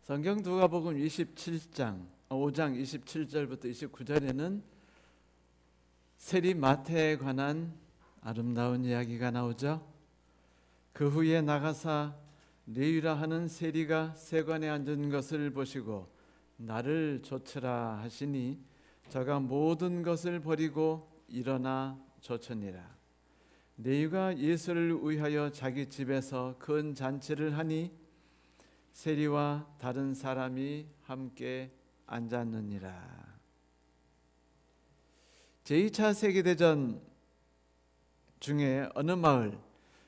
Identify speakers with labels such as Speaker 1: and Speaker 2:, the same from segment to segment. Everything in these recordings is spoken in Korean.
Speaker 1: 성경 누가복음 5장 27절부터 29절에는 세리마태에 관한 아름다운 이야기가 나오죠. 그 후에 나가사 레위라 하는 세리가 세관에 앉은 것을 보시고 나를 좇으라 하시니 저가 모든 것을 버리고 일어나 좇으니라. 레위가 예수를 위하여 자기 집에서 큰 잔치를 하니 세리와 다른 사람이 함께 앉았느니라. 제2차 세계대전 중에 어느 마을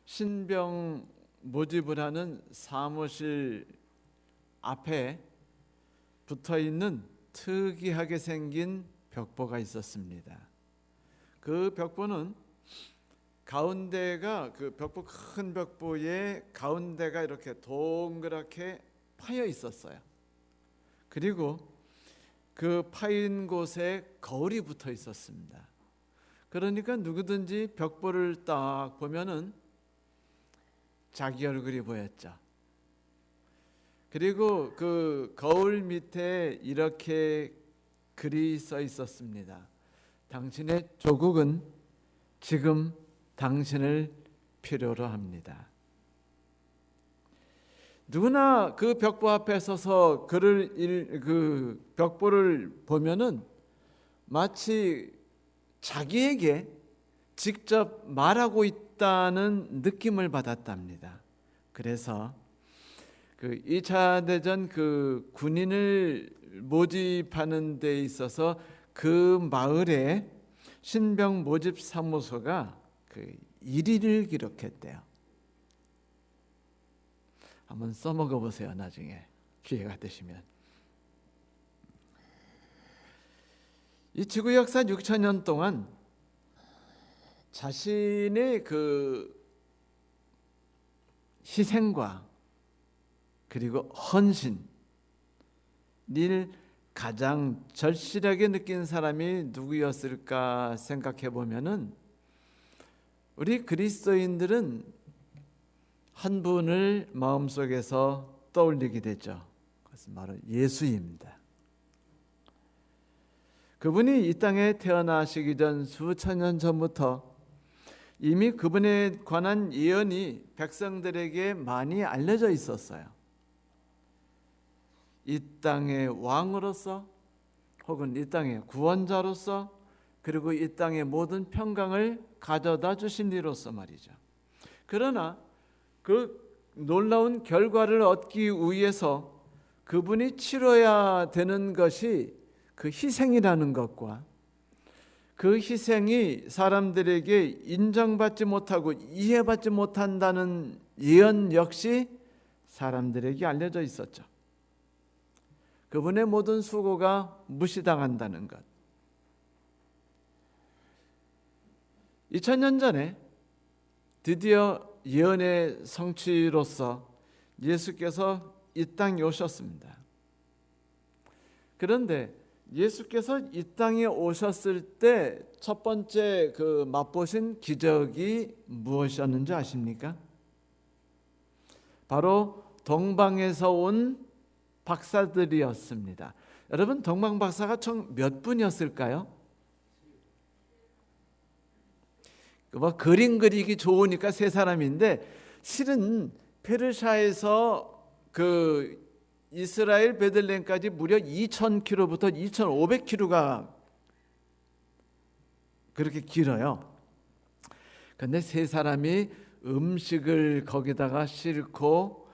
Speaker 1: 신병 모집을 하는 사무실 앞에 붙어있는 특이하게 생긴 벽보가 있었습니다. 그 벽보는 가운데가 그 벽보 큰 벽보의 가운데가 이렇게 동그랗게 파여 있었어요. 그리고 그 파인 곳에 거울이 붙어 있었습니다. 그러니까 누구든지 벽보를 딱 보면은 자기 얼굴이 보였죠. 그리고 그 거울 밑에 이렇게 글이 써 있었습니다. 당신의 조국은 지금 당신을 필요로 합니다. 누구나 그 벽보 앞에 서서 그 벽보를 보면은 마치 자기에게 직접 말하고 있다는 느낌을 받았답니다. 그래서 그 2차 대전 그 군인을 모집하는 데 있어서 그 마을에 신병 모집 사무소가 그 1위를 기록했대요. 한번 써먹어 보세요. 나중에 기회가 되시면. 이 지구 역사 6,000년 동안 자신의 그 희생과 그리고 헌신을 가장 절실하게 느낀 사람이 누구였을까 생각해 보면은 우리 그리스도인들은 한 분을 마음속에서 떠올리게 되죠. 그것은 바로 예수입니다. 그분이 이 땅에 태어나시기 전 수천 년 전부터 이미 그분에 관한 예언이 백성들에게 많이 알려져 있었어요. 이 땅의 왕으로서 혹은 이 땅의 구원자로서 그리고 이 땅의 모든 평강을 가져다 주신 이로서 말이죠. 그러나 그 놀라운 결과를 얻기 위해서 그분이 치러야 되는 것이 그 희생이라는 것과 그 희생이 사람들에게 인정받지 못하고 이해받지 못한다는 예언 역시 사람들에게 알려져 있었죠. 그분의 모든 수고가 무시당한다는 것. 2000년 전에 드디어 예언의 성취로서 예수께서 이 땅에 오셨습니다. 그런데 예수께서 이 땅에 오셨을 때 첫 번째 그 맛보신 기적이 무엇이었는지 아십니까? 바로 동방에서 온 박사들이었습니다. 여러분, 동방 박사가 총 몇 분이었을까요? 뭐 그림 그리기 좋으니까 세 사람인데 실은 페르시아에서 그 이스라엘 베들레헴까지 무려 2,000km부터 2,500km가 그렇게 길어요. 그런데 세 사람이 음식을 거기다가 싣고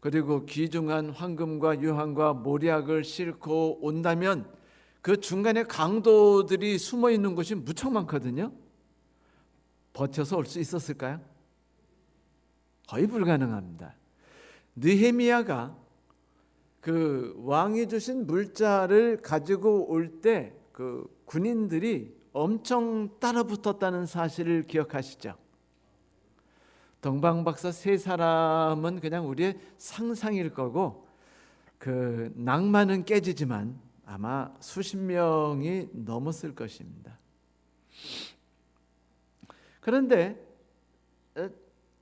Speaker 1: 그리고 귀중한 황금과 유황과 모략을 싣고 온다면 그 중간에 강도들이 숨어 있는 곳이 무척 많거든요. 버텨서 올 수 있었을까요? 거의 불가능합니다. 느헤미야가 그 왕이 주신 물자를 가지고 올 때 그 군인들이 엄청 따라붙었다는 사실을 기억하시죠? 동방박사 세 사람은 그냥 우리의 상상일 거고 그 낭만은 깨지지만 아마 수십 명이 넘었을 것입니다. 그런데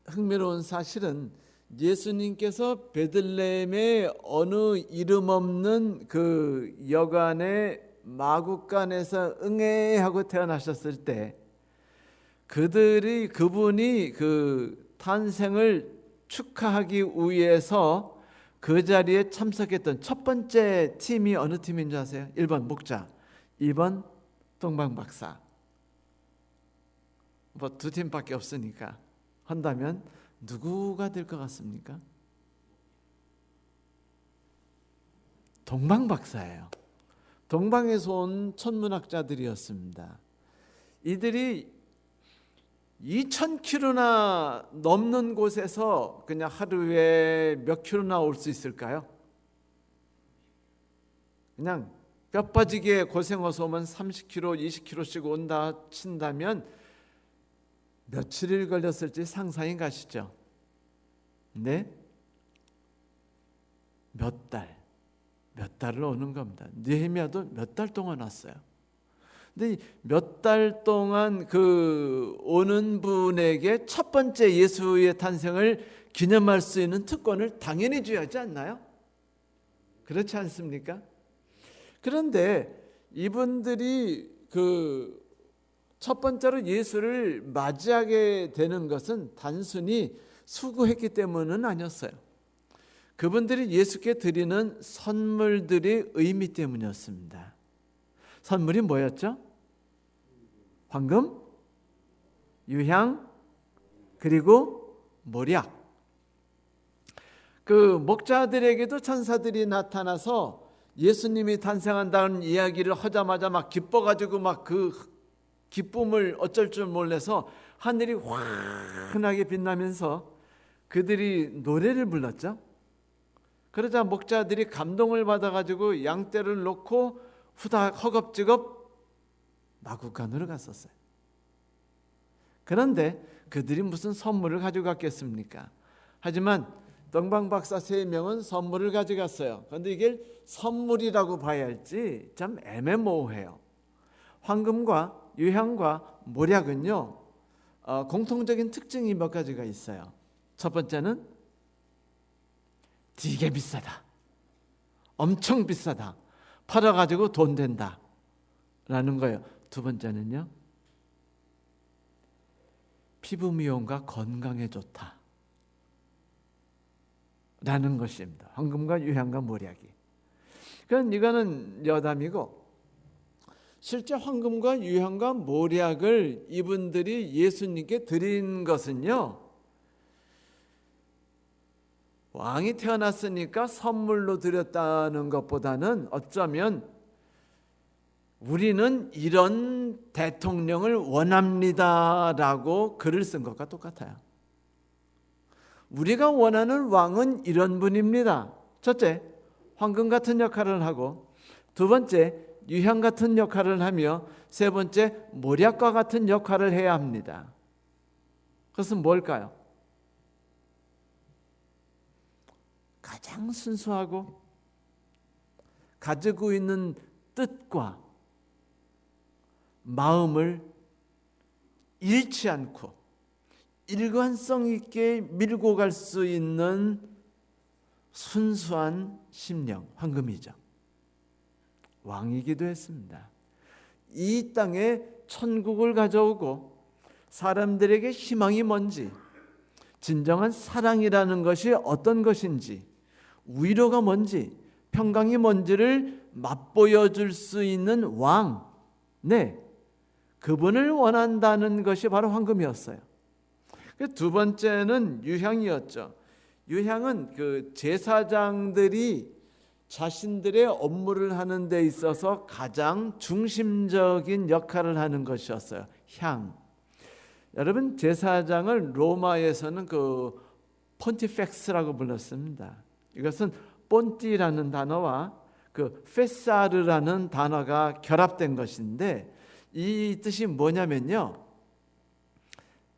Speaker 1: 흥미로운 사실은 예수님께서 베들레헴의 어느 이름 없는 그 여관의 마구간에서 응애하고 태어나셨을 때 그분이 그 탄생을 축하하기 위해서 그 자리에 참석했던 첫 번째 팀이 어느 팀인 줄 아세요? 1번 목자, 2번 동방박사. 뭐 두 팀밖에 없으니까 한다면 누구가 될 것 같습니까? 동방박사예요. 동방에서 온 천문학자들이었습니다. 이들이 2000km나 넘는 곳에서 그냥 하루에 몇 킬로나 올 수 있을까요? 그냥 뼈 빠지게 고생해서 오면 30km, 20km씩 온다 친다면 며칠일 걸렸을지 상상이 가시죠? 네? 몇 달을 오는 겁니다. 느헤미야도 몇 달 동안 왔어요. 근데 몇 달 동안 그 오는 분에게 첫 번째 예수의 탄생을 기념할 수 있는 특권을 당연히 줘야지 않나요? 그렇지 않습니까? 그런데 이분들이 그 첫 번째로 예수를 맞이하게 되는 것은 단순히 수고했기 때문은 아니었어요. 그분들이 예수께 드리는 선물들이 의미 때문이었습니다. 선물이 뭐였죠? 황금, 유향, 그리고 모략. 그 목자들에게도 천사들이 나타나서 예수님이 탄생한다는 이야기를 하자마자 막 기뻐가지고 막 그 기쁨을 어쩔 줄 몰라서 하늘이 환하게 빛나면서 그들이 노래를 불렀죠. 그러자 목자들이 감동을 받아가지고 양떼를 놓고 후딱 허겁지겁 마구간으로 갔었어요. 그런데 그들이 무슨 선물을 가져갔겠습니까? 하지만 동방박사 3명은 선물을 가져갔어요. 그런데 이게 선물이라고 봐야 할지 참 애매모호해요. 황금과 유향과 모략은요 공통적인 특징이 몇 가지가 있어요. 첫 번째는 되게 비싸다, 엄청 비싸다, 팔아가지고 돈 된다 라는 거예요. 두 번째는요 피부 미용과 건강에 좋다 라는 것입니다. 황금과 유향과 모략이. 그럼 이거는 여담이고, 실제 황금과 유향과 모략을 이분들이 예수님께 드린 것은요 왕이 태어났으니까 선물로 드렸다는 것보다는 어쩌면 우리는 이런 대통령을 원합니다라고 글을 쓴 것과 똑같아요. 우리가 원하는 왕은 이런 분입니다. 첫째, 황금 같은 역할을 하고, 두 번째, 유향 같은 역할을 하며, 세 번째, 모략과 같은 역할을 해야 합니다. 그것은 뭘까요? 가장 순수하고 가지고 있는 뜻과 마음을 잃지 않고 일관성 있게 밀고 갈 수 있는 순수한 심령, 황금이죠. 왕이기도 했습니다. 이 땅에 천국을 가져오고 사람들에게 희망이 뭔지, 진정한 사랑이라는 것이 어떤 것인지, 위로가 뭔지, 평강이 뭔지를 맛보여 줄 수 있는 왕, 그분을 원한다는 것이 바로 황금이었어요. 두 번째는 유향이었죠. 유향은 그 제사장들이 자신들의 업무를 하는 데 있어서 가장 중심적인 역할을 하는 것이었어요. 향. 여러분, 제사장을 로마에서는 그 폰티펙스라고 불렀습니다. 이것은 폰티라는 단어와 그 페사르라는 단어가 결합된 것인데, 이 뜻이 뭐냐면요,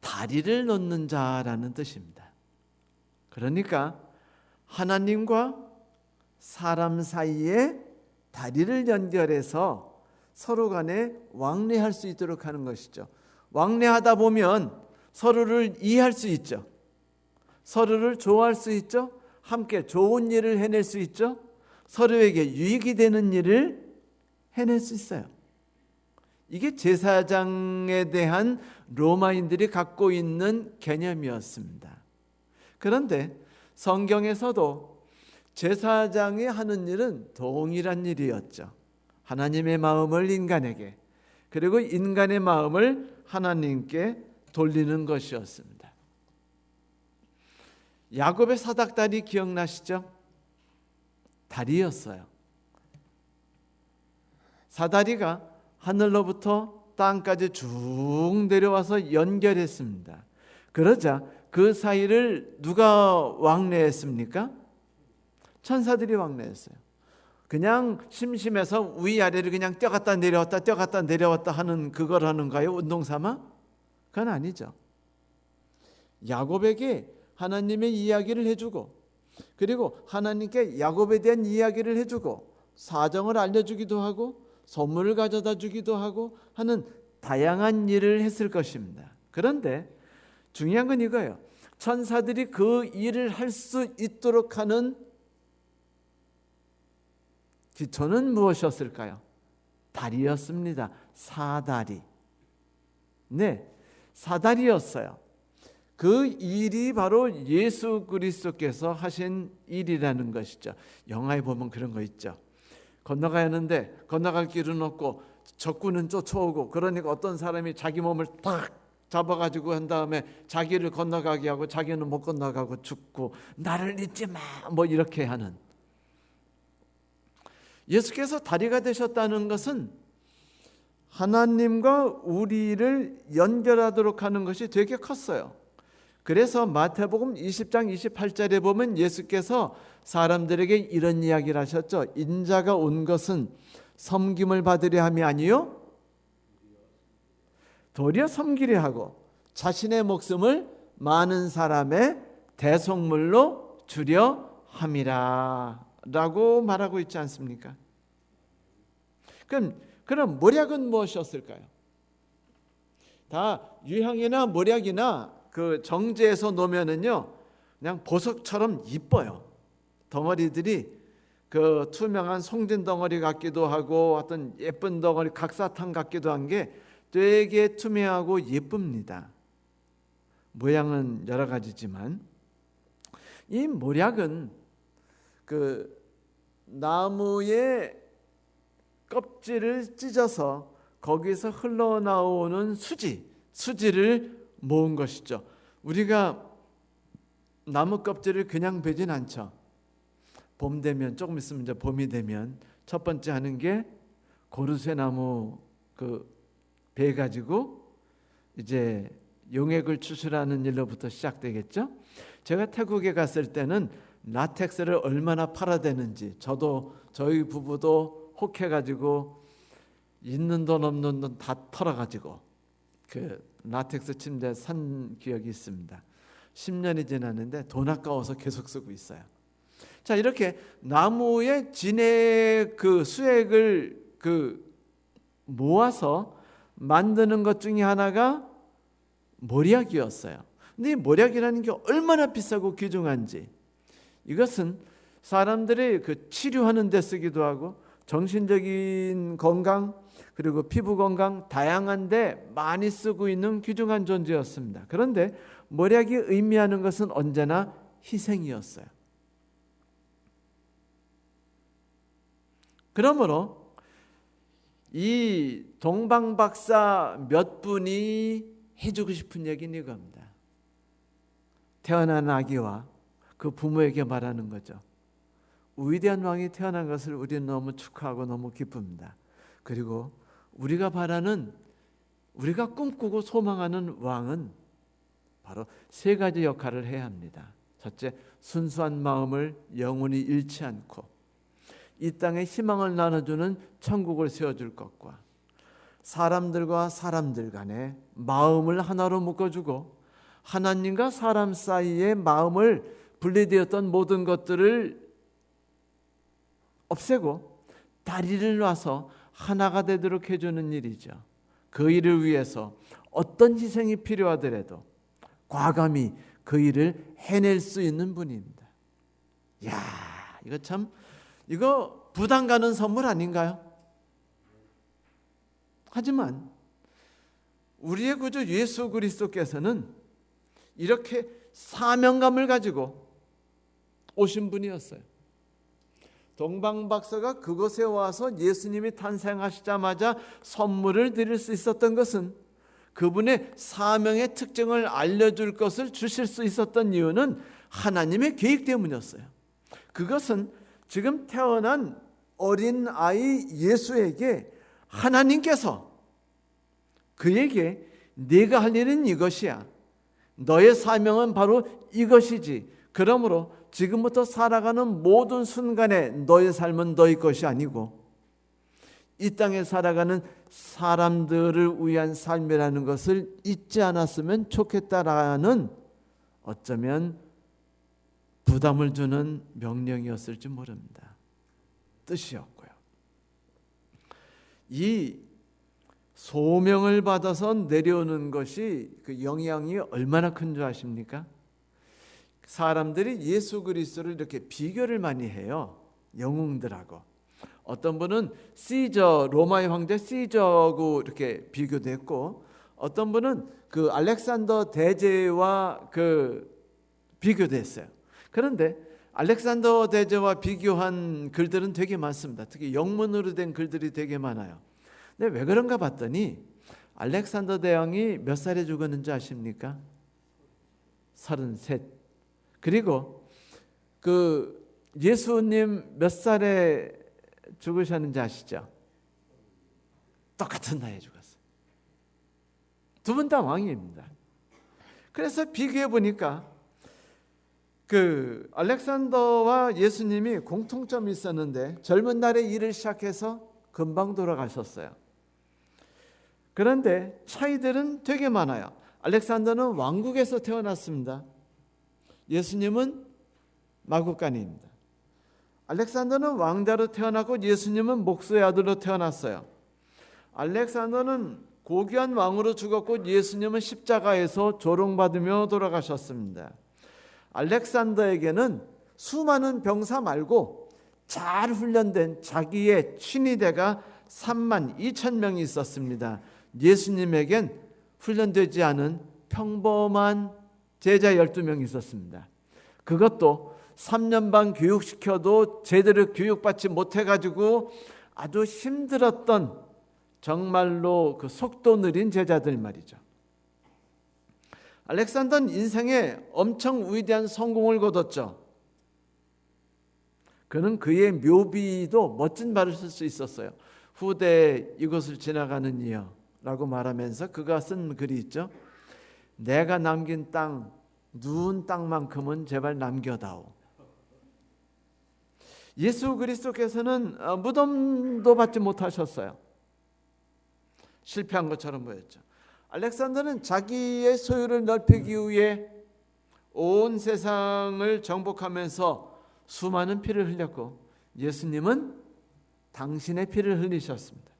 Speaker 1: 다리를 놓는 자라는 뜻입니다. 그러니까 하나님과 사람 사이에 다리를 연결해서 서로 간에 왕래할 수 있도록 하는 것이죠. 왕래하다 보면 서로를 이해할 수 있죠. 서로를 좋아할 수 있죠. 함께 좋은 일을 해낼 수 있죠. 서로에게 유익이 되는 일을 해낼 수 있어요. 이게 제사장에 대한 로마인들이 갖고 있는 개념이었습니다. 그런데 성경에서도 제사장이 하는 일은 동일한 일이었죠. 하나님의 마음을 인간에게, 그리고 인간의 마음을 하나님께 돌리는 것이었습니다. 야곱의 사닥다리 기억나시죠? 다리였어요. 사다리가 하늘로부터 땅까지 쭉 내려와서 연결했습니다. 그러자 그 사이를 누가 왕래했습니까? 천사들이 왕래했어요. 그냥 심심해서 위아래를 그냥 뛰어갔다 내려왔다 뛰어갔다 내려왔다 하는 그걸 하는가요? 운동삼아? 그건 아니죠. 야곱에게 하나님의 이야기를 해주고, 그리고 하나님께 야곱에 대한 이야기를 해주고, 사정을 알려주기도 하고 선물을 가져다 주기도 하고 하는 다양한 일을 했을 것입니다. 그런데 중요한 건 이거예요. 천사들이 그 일을 할 수 있도록 하는 기초는 무엇이었을까요? 다리였습니다. 사다리. 네, 사다리였어요. 그 일이 바로 예수 그리스도께서 하신 일이라는 것이죠. 영화에 보면 그런 거 있죠. 건너가야 하는데 건너갈 길은 없고 적군은 쫓아오고, 그러니까 어떤 사람이 자기 몸을 탁 잡아가지고 한 다음에 자기를 건너가게 하고 자기는 못 건너가고 죽고, 나를 잊지 마, 뭐 이렇게 하는. 예수께서 다리가 되셨다는 것은 하나님과 우리를 연결하도록 하는 것이 되게 컸어요. 그래서 마태복음 20장 28절에 보면 예수께서 사람들에게 이런 이야기를 하셨죠. 인자가 온 것은 섬김을 받으려 함이 아니요 도리어 섬기려 하고 자신의 목숨을 많은 사람의 대속물로 주려 함이라 라고 말하고 있지 않습니까? 그럼 모략은 무엇이었을까요? 다 유향이나 모략이나 그 정제해서 놓으면은요, 그냥 보석처럼 이뻐요. 덩어리들이 그 투명한 송진 덩어리 같기도 하고 어떤 예쁜 덩어리 각사탕 같기도 한 게 되게 투명하고 예쁩니다. 모양은 여러 가지지만 이 모략은 그 나무의 껍질을 찢어서 거기서 흘러나오는 수지를 모은 것이죠. 우리가 나무 껍질을 그냥 베진 않죠. 봄 되면, 조금 있으면 이제 봄이 되면 첫 번째 하는 게 고르쇠나무 배 가지고 이제 용액을 추출하는 일로부터 시작되겠죠. 제가 태국에 갔을 때는 라텍스를 얼마나 팔아대는지, 저희 부부도 혹해가지고 있는 돈 없는 돈 다 털어가지고 그 라텍스 침대 산 기억이 있습니다. 10년이 지났는데 돈 아까워서 계속 쓰고 있어요. 자, 이렇게 나무의 진의 그 수액을 모아서 만드는 것 중에 하나가 모략이었어요. 근데 이 모략이라는 게 얼마나 비싸고 귀중한지, 이것은 사람들이 그 치료하는 데 쓰기도 하고 정신적인 건강, 그리고 피부 건강, 다양한 데 많이 쓰고 있는 귀중한 존재였습니다. 그런데 모략이 의미하는 것은 언제나 희생이었어요. 그러므로 이 동방박사 몇 분이 해주고 싶은 얘기는 이겁니다. 태어난 아기와 그 부모에게 말하는 거죠. 위대한 왕이 태어난 것을 우리는 너무 축하하고 너무 기쁩니다. 그리고 우리가 바라는, 우리가 꿈꾸고 소망하는 왕은 바로 세 가지 역할을 해야 합니다. 첫째, 순수한 마음을 영원히 잃지 않고 이 땅에 희망을 나눠주는 천국을 세워줄 것과, 사람들과 사람들 간에 마음을 하나로 묶어주고 하나님과 사람 사이의 마음을 분리되었던 모든 것들을 없애고 다리를 놔서 하나가 되도록 해주는 일이죠. 그 일을 위해서 어떤 희생이 필요하더라도 과감히 그 일을 해낼 수 있는 분입니다. 야, 이거 참, 이거 부담 가는 선물 아닌가요? 하지만 우리의 구주 예수 그리스도께서는 이렇게 사명감을 가지고 오신 분이었어요. 동방박사가 그곳에 와서 예수님이 탄생하시자마자 선물을 드릴 수 있었던 것은 그분의 사명의 특징을 알려줄 것을 주실 수 있었던 이유는 하나님의 계획 때문이었어요. 그것은 지금 태어난 어린 아이 예수에게 하나님께서 그에게 네가 할 일은 이것이야. 너의 사명은 바로 이것이지. 그러므로 지금부터 살아가는 모든 순간에 너의 삶은 너의 것이 아니고 이 땅에 살아가는 사람들을 위한 삶이라는 것을 잊지 않았으면 좋겠다라는 어쩌면 부담을 주는 명령이었을지 모릅니다. 뜻이었고요. 이 소명을 받아서 내려오는 것이 그 영향이 얼마나 큰 줄 아십니까? 사람들이 예수 그리스도를 이렇게 비교를 많이 해요. 영웅들하고. 어떤 분은 시저, 로마의 황제 시저하고 이렇게 비교됐고, 어떤 분은 그 알렉산더 대제와 비교됐어요. 그런데 알렉산더 대제와 비교한 글들은 되게 많습니다. 특히 영문으로 된 글들이 되게 많아요. 근데 왜 그런가 봤더니 알렉산더 대왕이 몇 살에 죽었는지 아십니까? 33. 그리고 그 예수님 몇 살에 죽으셨는지 아시죠? 똑같은 나이에 죽었어요. 두 분 다 왕입니다. 그래서 비교해 보니까 그 알렉산더와 예수님이 공통점이 있었는데 젊은 날에 일을 시작해서 금방 돌아가셨어요. 그런데 차이들은 되게 많아요. 알렉산더는 왕국에서 태어났습니다. 예수님은 마구간입니다. 알렉산더는 왕자로 태어났고 예수님은 목수의 아들로 태어났어요. 알렉산더는 고귀한 왕으로 죽었고 예수님은 십자가에서 조롱받으며 돌아가셨습니다. 알렉산더에게는 수많은 병사 말고 잘 훈련된 자기의 친위대가 32,000명이 있었습니다. 예수님에겐 훈련되지 않은 평범한 제자 12명이 있었습니다. 그것도 3년 반 교육시켜도 제대로 교육받지 못해가지고 아주 힘들었던 정말로 그 속도 느린 제자들 말이죠. 알렉산더는 인생에 엄청 위대한 성공을 거뒀죠. 그는 그의 묘비도 멋진 말을 쓸 수 있었어요. 후대에 이곳을 지나가는 이여 라고 말하면서 그가 쓴 글이 있죠. 내가 남긴 땅, 누운 땅만큼은 제발 남겨다오. 예수 그리스도께서는 무덤도 받지 못하셨어요. 실패한 것처럼 보였죠. 알렉산더는 자기의 소유를 넓히기 위해 온 세상을 정복하면서 수많은 피를 흘렸고 예수님은 당신의 피를 흘리셨습니다.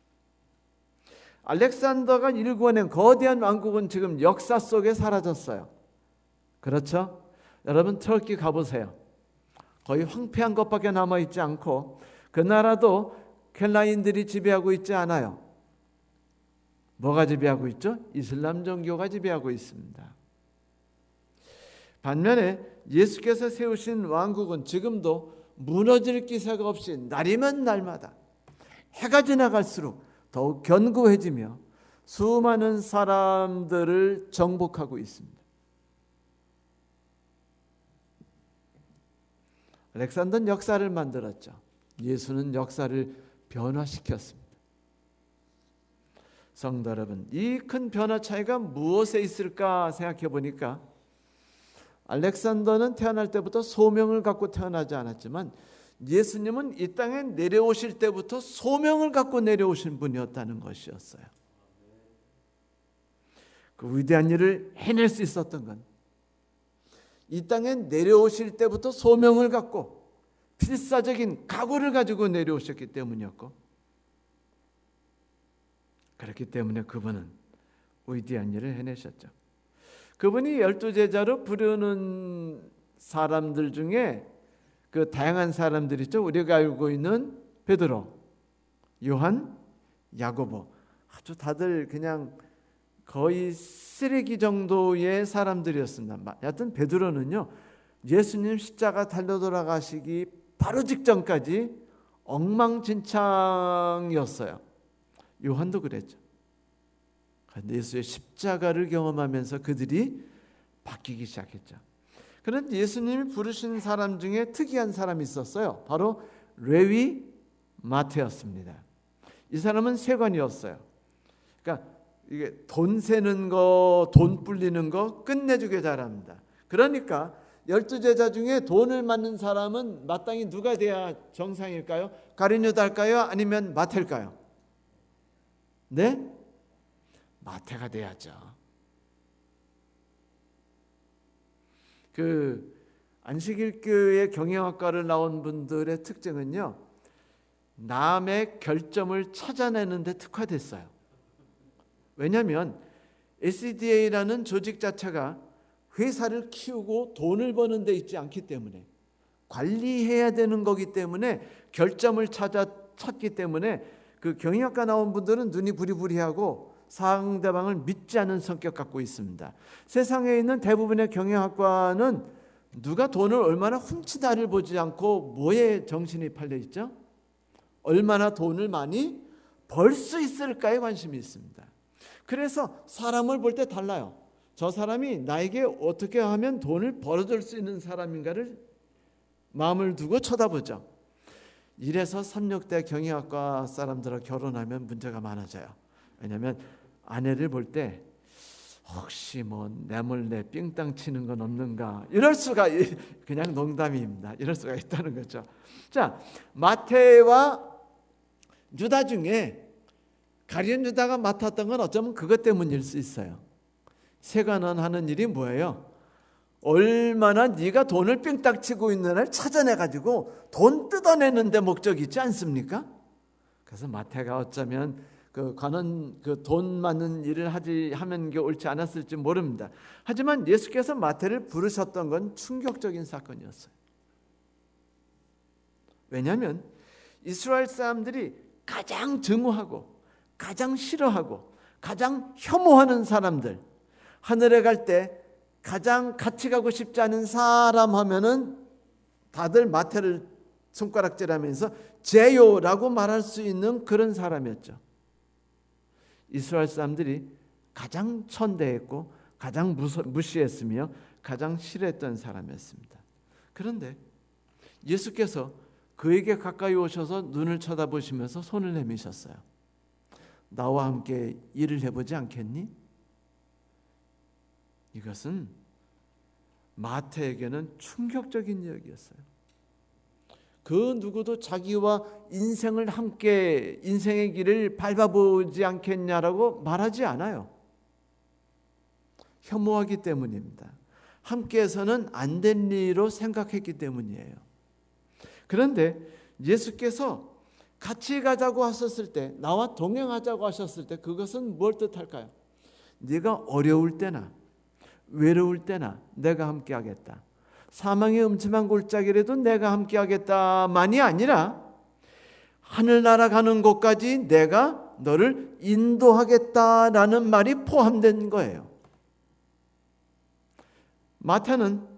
Speaker 1: 알렉산더가 일궈낸 거대한 왕국은 지금 역사 속에 사라졌어요. 그렇죠? 여러분 터키 가보세요. 거의 황폐한 것밖에 남아있지 않고 그 나라도 켈라인들이 지배하고 있지 않아요. 뭐가 지배하고 있죠? 이슬람 종교가 지배하고 있습니다. 반면에 예수께서 세우신 왕국은 지금도 무너질 기세가 없이 날이면 날마다 해가 지나갈수록 더욱 견고해지며 수많은 사람들을 정복하고 있습니다. 알렉산더는 역사를 만들었죠. 예수는 역사를 변화시켰습니다. 성도 여러분, 이 큰 변화 차이가 무엇에 있을까 생각해 보니까 알렉산더는 태어날 때부터 소명을 갖고 태어나지 않았지만 예수님은 이 땅에 내려오실 때부터 소명을 갖고 내려오신 분이었다는 것이었어요. 그 위대한 일을 해낼 수 있었던 건 이 땅에 내려오실 때부터 소명을 갖고 필사적인 각오를 가지고 내려오셨기 때문이었고, 그렇기 때문에 그분은 위대한 일을 해내셨죠. 그분이 12제자로 부르는 사람들 중에 그 다양한 사람들 있죠. 우리가 알고 있는 베드로, 요한, 야고보, 아주 다들 그냥 거의 쓰레기 정도의 사람들이었습니다. 여하튼 베드로는요, 예수님 십자가 달려 돌아가시기 바로 직전까지 엉망진창이었어요. 요한도 그랬죠. 그런데 예수의 십자가를 경험하면서 그들이 바뀌기 시작했죠. 그런데 예수님이 부르신 사람 중에 특이한 사람이 있었어요. 바로 레위 마태였습니다. 이 사람은 세관이었어요. 그러니까 이게 돈 세는 거, 돈 불리는 거 끝내주게 잘합니다. 그러니까 12제자 중에 돈을 맡는 사람은 마땅히 누가 돼야 정상일까요? 가룟 유다일까요? 아니면 마태일까요? 네? 마태가 돼야죠. 그 안식일교회 경영학과를 나온 분들의 특징은요, 남의 결점을 찾아내는 데 특화됐어요. 왜냐하면 SDA라는 조직 자체가 회사를 키우고 돈을 버는 데 있지 않기 때문에, 관리해야 되는 거기 때문에, 결점을 찾기 때문에 그 경영학과 나온 분들은 눈이 부리부리하고 상대방을 믿지 않는 성격 갖고 있습니다. 세상에 있는 대부분의 경영학과는 누가 돈을 얼마나 훔치다를 보지 않고 뭐에 정신이 팔려 있죠? 얼마나 돈을 많이 벌 수 있을까에 관심이 있습니다. 그래서 사람을 볼 때 달라요. 저 사람이 나에게 어떻게 하면 돈을 벌어줄 수 있는 사람인가를 마음을 두고 쳐다보죠. 이래서 3,6대 경영학과 사람들과 결혼하면 문제가 많아져요. 왜냐하면 아내를 볼 때 혹시 뭐 내몰래 삥땅 치는 건 없는가, 이럴 수가, 그냥 농담입니다. 이럴 수가 있다는 거죠. 자, 마태와 유다 중에 가룟 유다가 맡았던 건 어쩌면 그것 때문일 수 있어요. 세관원 하는 일이 뭐예요? 얼마나 네가 돈을 삥땅 치고 있는 애를 찾아내가지고 돈 뜯어내는 데 목적이 있지 않습니까? 그래서 마태가 어쩌면 그 관원, 그 돈 많은 일을 하면 게 옳지 않았을지 모릅니다. 하지만 예수께서 마태를 부르셨던 건 충격적인 사건이었어요. 왜냐하면 이스라엘 사람들이 가장 증오하고 가장 싫어하고 가장 혐오하는 사람들, 하늘에 갈 때 가장 같이 가고 싶지 않은 사람 하면은 다들 마태를 손가락질하면서 제요라고 말할 수 있는 그런 사람이었죠. 이스라엘 사람들이 가장 천대했고 가장 무시했으며 가장 싫어했던 사람이었습니다. 그런데 예수께서 그에게 가까이 오셔서 눈을 쳐다보시면서 손을 내미셨어요. 나와 함께 일을 해보지 않겠니? 이것은 마태에게는 충격적인 이야기였어요. 그 누구도 자기와 인생을 함께, 인생의 길을 밟아보지 않겠냐라고 말하지 않아요. 혐오하기 때문입니다. 함께해서는 안 된 일로 생각했기 때문이에요. 그런데 예수께서 같이 가자고 하셨을 때, 나와 동행하자고 하셨을 때 그것은 뭘 뜻할까요? 네가 어려울 때나 외로울 때나 내가 함께 하겠다. 사망의 음침한 골짜기라도 내가 함께 하겠다만이 아니라 하늘나라 가는 곳까지 내가 너를 인도하겠다라는 말이 포함된 거예요. 마태는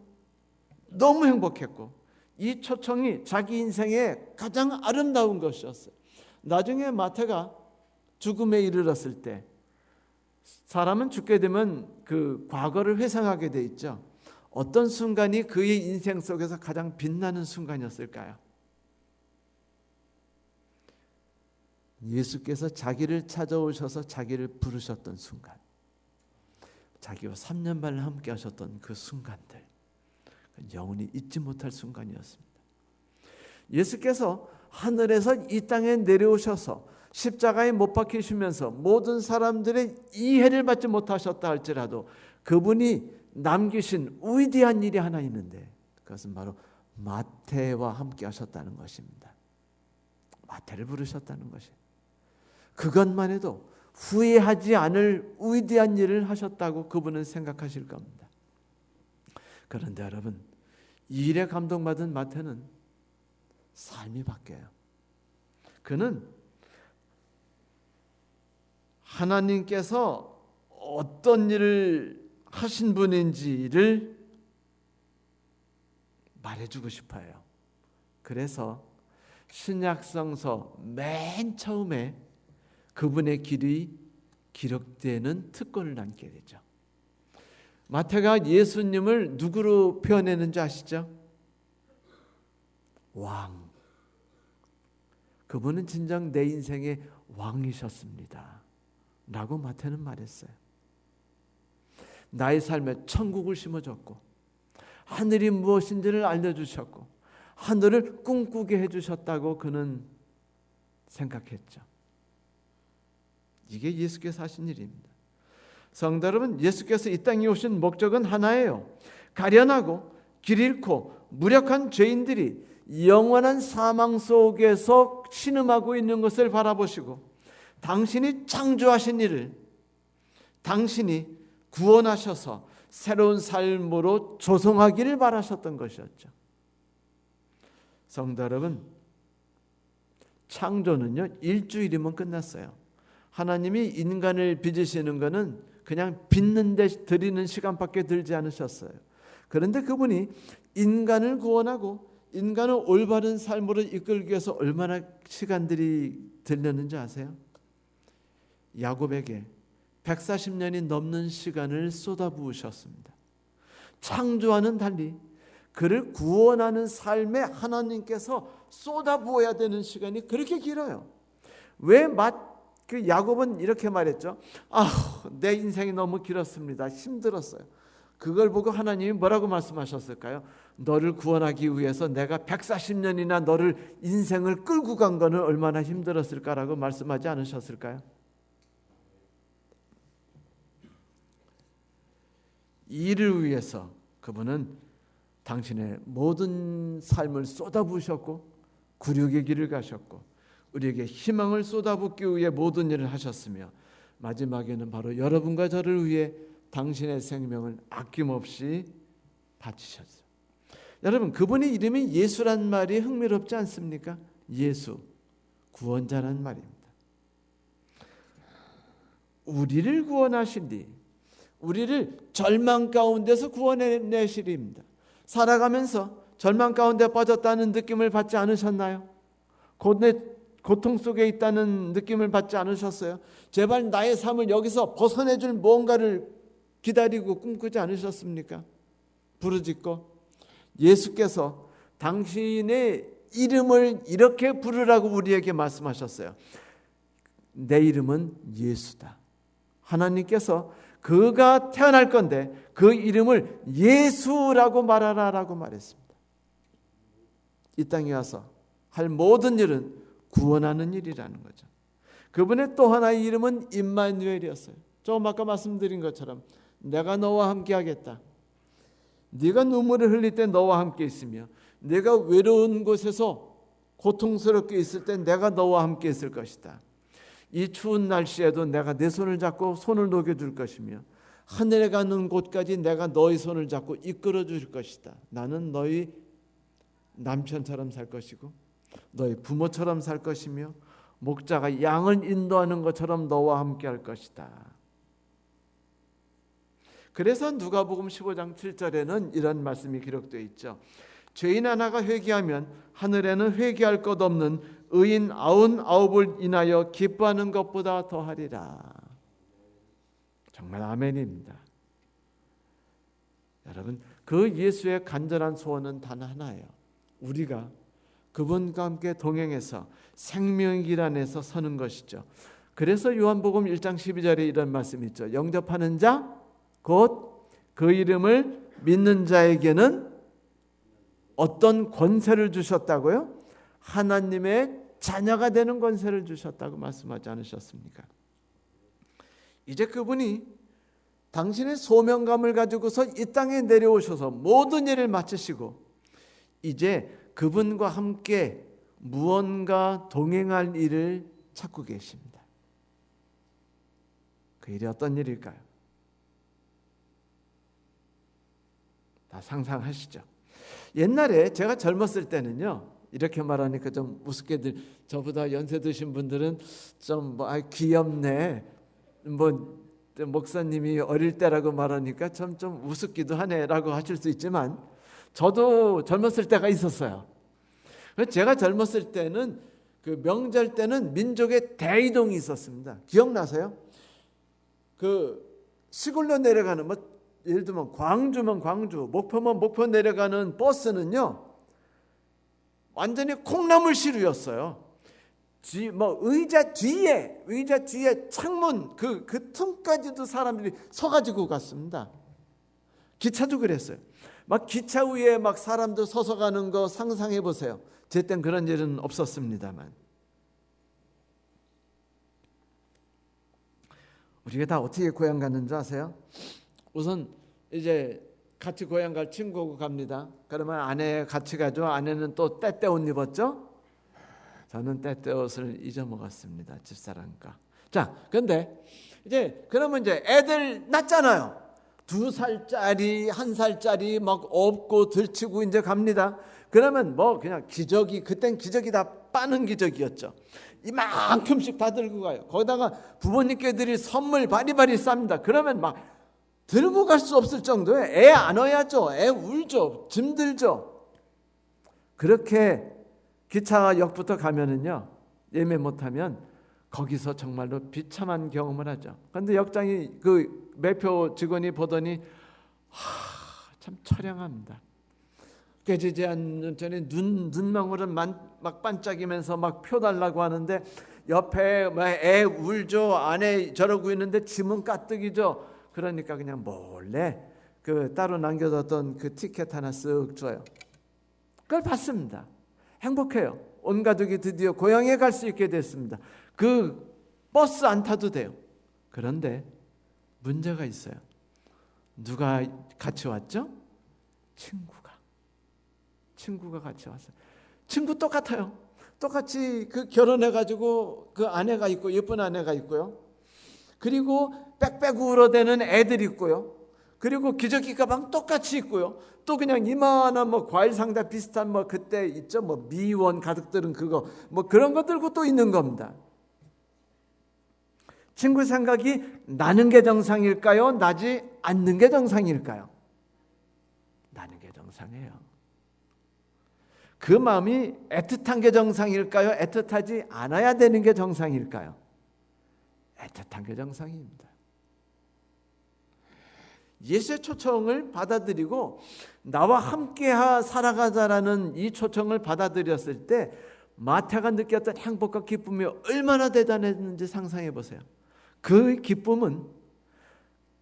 Speaker 1: 너무 행복했고 이 초청이 자기 인생의 가장 아름다운 것이었어요. 나중에 마태가 죽음에 이르렀을 때, 사람은 죽게 되면 그 과거를 회상하게 돼 있죠. 어떤 순간이 그의 인생 속에서 가장 빛나는 순간이었을까요? 예수께서 자기를 찾아오셔서 자기를 부르셨던 순간, 자기와 3년 반을 함께 하셨던 그 순간들, 영원히 잊지 못할 순간이었습니다. 예수께서 하늘에서 이 땅에 내려오셔서 십자가에 못 박히시면서 모든 사람들의 이해를 받지 못하셨다 할지라도 그분이 남기신 위대한 일이 하나 있는데, 그것은 바로 마태와 함께 하셨다는 것입니다. 마태를 부르셨다는 것이, 그것만 해도 후회하지 않을 위대한 일을 하셨다고 그분은 생각하실 겁니다. 그런데 여러분, 이 일에 감동받은 마태는 삶이 바뀌어요. 그는 하나님께서 어떤 일을 하신 분인지를 말해주고 싶어요. 그래서 신약성서 맨 처음에 그분의 길이 기록되는 특권을 남게 되죠. 마태가 예수님을 누구로 표현했는지 아시죠? 왕. 그분은 진정 내 인생의 왕이셨습니다 라고 마태는 말했어요. 나의 삶에 천국을 심어줬고 하늘이 무엇인지를 알려주셨고 하늘을 꿈꾸게 해주셨다고 그는 생각했죠. 이게 예수께서 하신 일입니다. 성도 여러분, 예수께서 이 땅에 오신 목적은 하나예요. 가련하고 길 잃고 무력한 죄인들이 영원한 사망 속에서 신음하고 있는 것을 바라보시고 당신이 창조하신 일을 당신이 구원하셔서 새로운 삶으로 조성하기를 바라셨던 것이었죠. 성도 여러분, 창조는요, 일주일이면 끝났어요. 하나님이 인간을 빚으시는 것은 그냥 빚는 데 드리는 시간밖에 들지 않으셨어요. 그런데 그분이 인간을 구원하고 인간을 올바른 삶으로 이끌기 위해서 얼마나 시간들이 들렸는지 아세요? 야곱에게 140년이 넘는 시간을 쏟아부으셨습니다. 창조와는 달리 그를 구원하는 삶에 하나님께서 쏟아부어야 되는 시간이 그렇게 길어요. 왜 야곱은 이렇게 말했죠. 내 인생이 너무 길었습니다. 힘들었어요. 그걸 보고 하나님이 뭐라고 말씀하셨을까요? 너를 구원하기 위해서 내가 140년이나 너를 인생을 끌고 간 거는 얼마나 힘들었을까라고 말씀하지 않으셨을까요? 이를 위해서 그분은 당신의 모든 삶을 쏟아부으셨고 굴욕의 길을 가셨고 우리에게 희망을 쏟아붓기 위해 모든 일을 하셨으며 마지막에는 바로 여러분과 저를 위해 당신의 생명을 아낌없이 바치셨어요. 여러분, 그분의 이름이 예수란 말이 흥미롭지 않습니까? 예수, 구원자란 말입니다. 우리를 구원하시리, 우리를 절망 가운데서 구원해내시리입니다. 살아가면서 절망 가운데 빠졌다는 느낌을 받지 않으셨나요? 고통 속에 있다는 느낌을 받지 않으셨어요? 제발 나의 삶을 여기서 벗어내줄 뭔가를 기다리고 꿈꾸지 않으셨습니까? 부르짖고 예수께서 당신의 이름을 이렇게 부르라고 우리에게 말씀하셨어요. 내 이름은 예수다. 하나님께서 그가 태어날 건데 그 이름을 예수라고 말하라라고 말했습니다. 이 땅에 와서 할 모든 일은 구원하는 일이라는 거죠. 그분의 또 하나의 이름은 임마누엘이었어요. 조금 아까 말씀드린 것처럼 내가 너와 함께 하겠다. 네가 눈물을 흘릴 때 너와 함께 있으며 네가 외로운 곳에서 고통스럽게 있을 때 내가 너와 함께 있을 것이다. 이 추운 날씨에도 내가 내 손을 잡고 손을 녹여줄 것이며 하늘에 가는 곳까지 내가 너의 손을 잡고 이끌어 줄 것이다. 나는 너희 남편처럼 살 것이고 너희 부모처럼 살 것이며 목자가 양을 인도하는 것처럼 너와 함께 할 것이다. 그래서 누가복음 15장 7절에는 이런 말씀이 기록되어 있죠. 죄인 하나가 회개하면 하늘에는 회개할 것 없는 의인 99을 인하여 기뻐하는 것보다 더하리라. 정말 아멘입니다. 여러분, 그 예수의 간절한 소원은 단 하나예요. 우리가 그분과 함께 동행해서 생명의 길 안에서 서는 것이죠. 그래서 요한복음 1장 12절에 이런 말씀이 있죠. 영접하는 자 곧 그 이름을 믿는 자에게는 어떤 권세를 주셨다고요? 하나님의 자녀가 되는 권세를 주셨다고 말씀하지 않으셨습니까? 이제 그분이 당신의 소명감을 가지고서 이 땅에 내려오셔서 모든 일을 마치시고 이제 그분과 함께 무언가 동행할 일을 찾고 계십니다. 그 일이 어떤 일일까요? 다 상상하시죠? 옛날에 제가 젊었을 때는요, 이렇게 말하니까 좀 우습게들, 저보다 연세 드신 분들은 좀 귀엽네, 목사님이 어릴 때라고 말하니까 좀 우습기도 하네라고 하실 수 있지만, 저도 젊었을 때가 있었어요. 제가 젊었을 때는 그 명절 때는 민족의 대이동이 있었습니다. 기억나세요? 그 시골로 내려가는, 예를 들면 광주면 광주, 목포면 목포 내려가는 버스는요, 완전히 콩나물시루였어요. 의자 뒤에 창문 그 틈까지도 사람들이 서가지고 갔습니다. 기차도 그랬어요. 막 기차 위에 막 사람들 서서 가는 거 상상해 보세요. 제 땐 그런 일은 없었습니다만. 우리가 다 어떻게 고향 갔는 줄 아세요? 우선 이제 같이 고향 갈 친구하고 갑니다. 그러면 아내 같이 가죠. 아내는 또 때때 옷 입었죠. 저는 때때 옷을 잊어먹었습니다. 집사람과. 자, 근데 그러면 이제 애들 낳잖아요. 2살짜리, 1살짜리 막 업고 들치고 이제 갑니다. 그러면 그냥 기저귀, 그땐 기저귀 다 빠는 기저귀였죠. 이만큼씩 다 들고 가요. 거기다가 부모님께들이 선물 바리바리 쌉니다. 그러면 막 들고 갈 수 없을 정도에 애 안아야죠. 애 울죠. 짐 들죠. 그렇게 기차역부터 가면은요, 예매 못하면 거기서 정말로 비참한 경험을 하죠. 그런데 역장이 그 매표 직원이 보더니 참 처량합니다. 깨지지 않는 전에 눈망울은 막 반짝이면서 막 표 달라고 하는데 옆에 애 울죠. 안에 저러고 있는데 짐은 가뜩이죠. 그러니까 그냥 몰래 그 따로 남겨뒀던 그 티켓 하나 쓱 줘요. 그걸 받습니다. 행복해요. 온 가족이 드디어 고향에 갈 수 있게 됐습니다. 그 버스 안 타도 돼요. 그런데 문제가 있어요. 누가 같이 왔죠? 친구가 같이 왔어요. 친구 똑같아요. 똑같이 그 결혼해가지고 그 아내가 있고 예쁜 아내가 있고요. 그리고 빽빽 울어대는 애들 있고요. 그리고 기저귀 가방 똑같이 있고요. 또 그냥 이만한 과일 상자 비슷한 그때 있죠. 미원 가득 들은 그거 그런 거 들고 또 있는 겁니다. 친구 생각이 나는 게 정상일까요? 나지 않는 게 정상일까요? 나는 게 정상이에요. 그 마음이 애틋한 게 정상일까요? 애틋하지 않아야 되는 게 정상일까요? 애틋한 게 정상입니다. 예수의 초청을 받아들이고 나와 함께 살아가자라는 이 초청을 받아들였을 때 마태가 느꼈던 행복과 기쁨이 얼마나 대단했는지 상상해 보세요. 그 기쁨은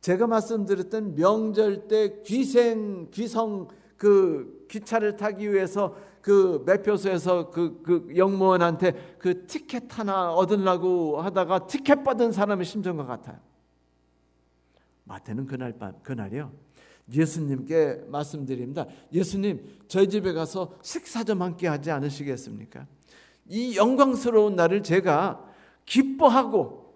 Speaker 1: 제가 말씀드렸던 명절 때 귀성 그 기차를 타기 위해서 그 매표소에서 그 영무원한테 그 티켓 하나 얻으려고 하다가 티켓 받은 사람의 심정과 같아요. 마태는 그날이요, 예수님께 말씀드립니다. 예수님, 저희 집에 가서 식사 좀 함께 하지 않으시겠습니까? 이 영광스러운 날을 제가 기뻐하고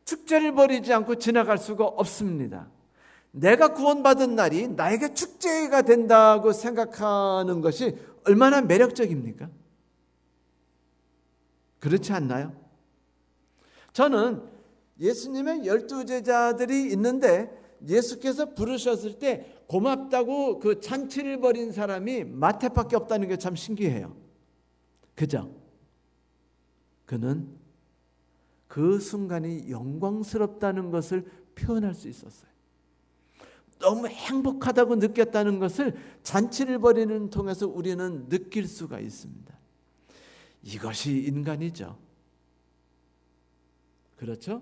Speaker 1: 축제를 벌이지 않고 지나갈 수가 없습니다. 내가 구원받은 날이 나에게 축제가 된다고 생각하는 것이 얼마나 매력적입니까? 그렇지 않나요? 저는 예수님의 12제자들이 있는데 예수께서 부르셨을 때 고맙다고 그 잔치를 벌인 사람이 마태밖에 없다는 게 참 신기해요. 그죠? 그는 그 순간이 영광스럽다는 것을 표현할 수 있었어요. 너무 행복하다고 느꼈다는 것을 잔치를 벌이는 통해서 우리는 느낄 수가 있습니다. 이것이 인간이죠. 그렇죠?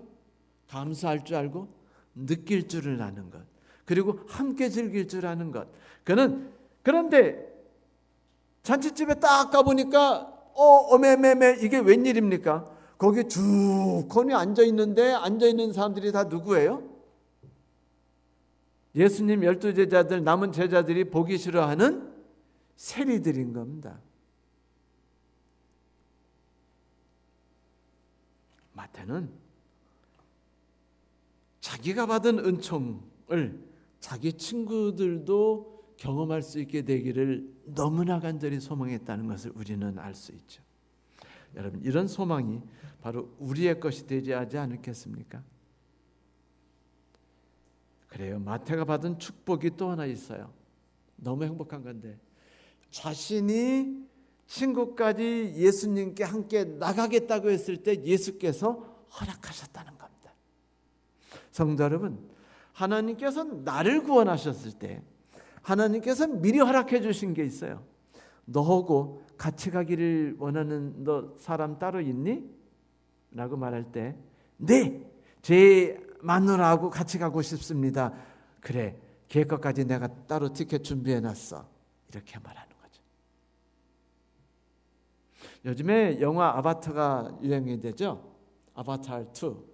Speaker 1: 감사할 줄 알고 느낄 줄을 아는 것, 그리고 함께 즐길 줄 아는 것. 그런데 잔치집에 딱 가보니까 어메메메 이게 웬일입니까? 거기 쭉 거기 앉아있는 사람들이 다 누구예요? 예수님 12제자들, 남은 제자들이 보기 싫어하는 세리들인 겁니다. 마태는 자기가 받은 은총을 자기 친구들도 경험할 수 있게 되기를 너무나 간절히 소망했다는 것을 우리는 알 수 있죠. 여러분, 이런 소망이 바로 우리의 것이 되지 않겠습니까? 그래요. 마태가 받은 축복이 또 하나 있어요. 너무 행복한 건데, 자신이 친구까지 예수님께 함께 나가겠다고 했을 때 예수께서 허락하셨다는 겁니다. 성도 여러분, 하나님께서 나를 구원하셨을 때 하나님께서 미리 허락해 주신 게 있어요. 너하고 같이 가기를 원하는 너 사람 따로 있니? 라고 말할 때, 네, 제 마누라하고 같이 가고 싶습니다. 그래, 걔 것까지 내가 따로 티켓 준비해 놨어. 이렇게 말하는 거죠. 요즘에 영화 아바타가 유행이 되죠. 아바타 2.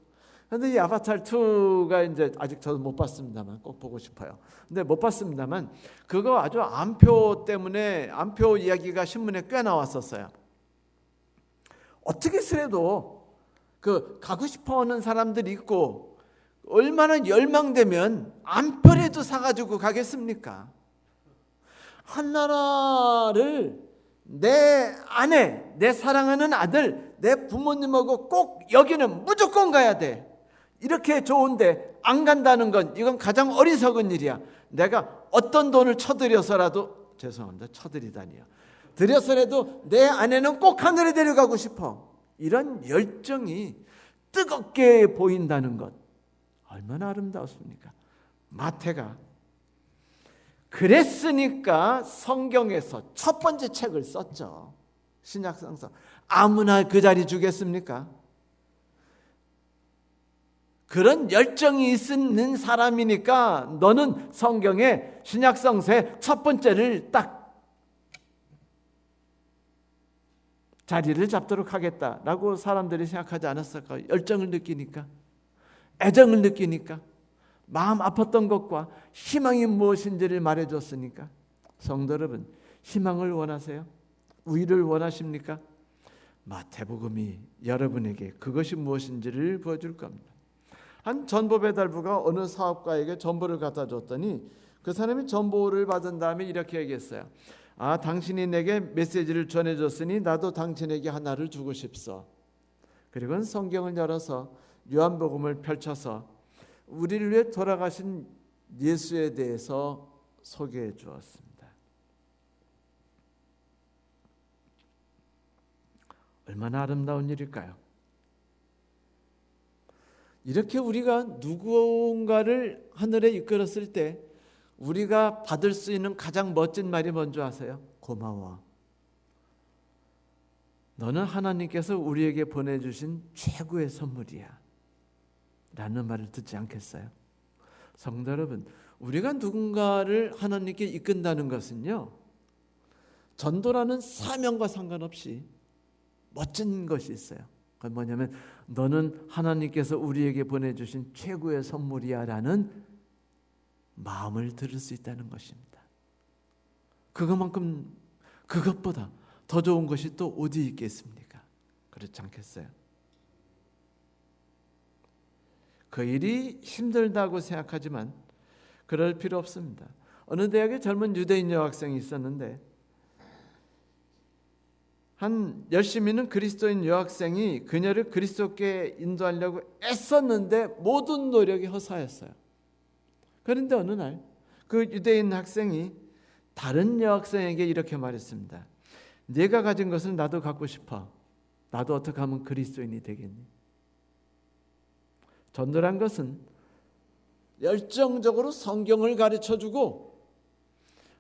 Speaker 1: 그런데 이 아바타 2가 이제 아직 저도 못 봤습니다만 꼭 보고 싶어요. 근데 못 봤습니다만 그거 아주 암표 때문에, 암표 이야기가 신문에 꽤 나왔었어요. 어떻게 해서라도 그 가고 싶어하는 사람들이 있고 얼마나 열망되면 암표라도 사가지고 가겠습니까? 한 나라를 내 아내, 내 사랑하는 아들, 내 부모님하고 꼭 여기는 무조건 가야 돼. 이렇게 좋은데 안 간다는 건 이건 가장 어리석은 일이야. 내가 어떤 돈을 쳐들여서라도, 죄송합니다, 쳐들이다니요, 들여서라도 내 아내는 꼭 하늘에 데려가고 싶어. 이런 열정이 뜨겁게 보인다는 것, 얼마나 아름다웠습니까? 마태가 그랬으니까 성경에서 첫 번째 책을 썼죠. 신약성서. 아무나 그 자리 주겠습니까? 그런 열정이 있는 사람이니까 너는 성경에 신약성서의 첫 번째를 딱 자리를 잡도록 하겠다라고 사람들이 생각하지 않았을까요? 열정을 느끼니까, 애정을 느끼니까, 마음 아팠던 것과 희망이 무엇인지를 말해줬으니까. 성도 여러분, 희망을 원하세요? 위를 원하십니까? 마태복음이 여러분에게 그것이 무엇인지를 보여줄 겁니다. 한 전보배달부가 어느 사업가에게 전보를 갖다 줬더니 그 사람이 전보를 받은 다음에 이렇게 얘기했어요. 아, 당신이 내게 메시지를 전해줬으니 나도 당신에게 하나를 주고 싶소. 그리고 성경을 열어서 요한복음을 펼쳐서 우리를 위해 돌아가신 예수에 대해서 소개해 주었습니다. 얼마나 아름다운 일일까요? 이렇게 우리가 누군가를 하늘에 이끌었을 때 우리가 받을 수 있는 가장 멋진 말이 뭔지 아세요? 고마워. 너는 하나님께서 우리에게 보내주신 최고의 선물이야 라는 말을 듣지 않겠어요? 성도 여러분, 우리가 누군가를 하나님께 이끈다는 것은요, 전도라는 사명과 상관없이 멋진 것이 있어요. 그건 뭐냐면 너는 하나님께서 우리에게 보내주신 최고의 선물이야 라는 마음을 들을 수 있다는 것입니다. 그것만큼, 그것보다 더 좋은 것이 또 어디 있겠습니까? 그렇지 않겠어요? 그 일이 힘들다고 생각하지만 그럴 필요 없습니다. 어느 대학에 젊은 유대인 여학생이 있었는데 한 열심히 있는 그리스도인 여학생이 그녀를 그리스도께 인도하려고 애썼는데 모든 노력이 허사였어요. 그런데 어느 날 그 유대인 학생이 다른 여학생에게 이렇게 말했습니다. 네가 가진 것을 나도 갖고 싶어. 나도 어떻게 하면 그리스도인이 되겠니? 전도란 것은 열정적으로 성경을 가르쳐주고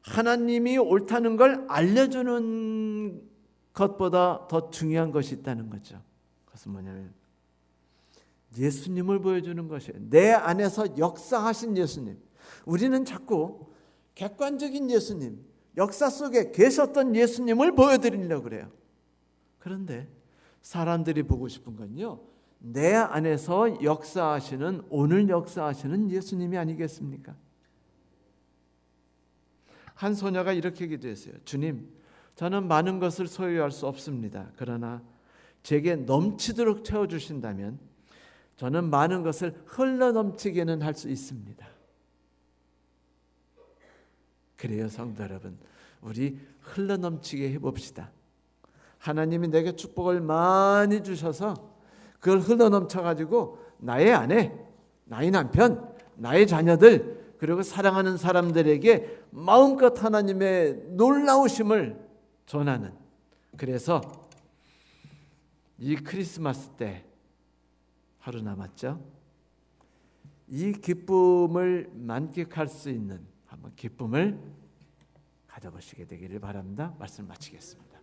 Speaker 1: 하나님이 옳다는 걸 알려주는 것보다 더 중요한 것이 있다는 거죠. 그것은 뭐냐면 예수님을 보여주는 것이에요. 내 안에서 역사하신 예수님. 우리는 자꾸 객관적인 예수님, 역사 속에 계셨던 예수님을 보여드리려고 그래요. 그런데 사람들이 보고 싶은 건요, 내 안에서 역사하시는, 오늘 역사하시는 예수님이 아니겠습니까? 한 소녀가 이렇게 기도했어요. 주님, 저는 많은 것을 소유할 수 없습니다. 그러나 제게 넘치도록 채워주신다면 저는 많은 것을 흘러넘치게는 할 수 있습니다. 그래요, 성도 여러분, 우리 흘러넘치게 해봅시다. 하나님이 내게 축복을 많이 주셔서 그걸 흘러넘쳐가지고 나의 아내, 나의 남편, 나의 자녀들, 그리고 사랑하는 사람들에게 마음껏 하나님의 놀라우심을 전하는, 그래서 이 크리스마스 때 하루 남았죠? 이 기쁨을 만끽할 수 있는 한번 기쁨을 가져보시게 되기를 바랍니다. 말씀 마치겠습니다.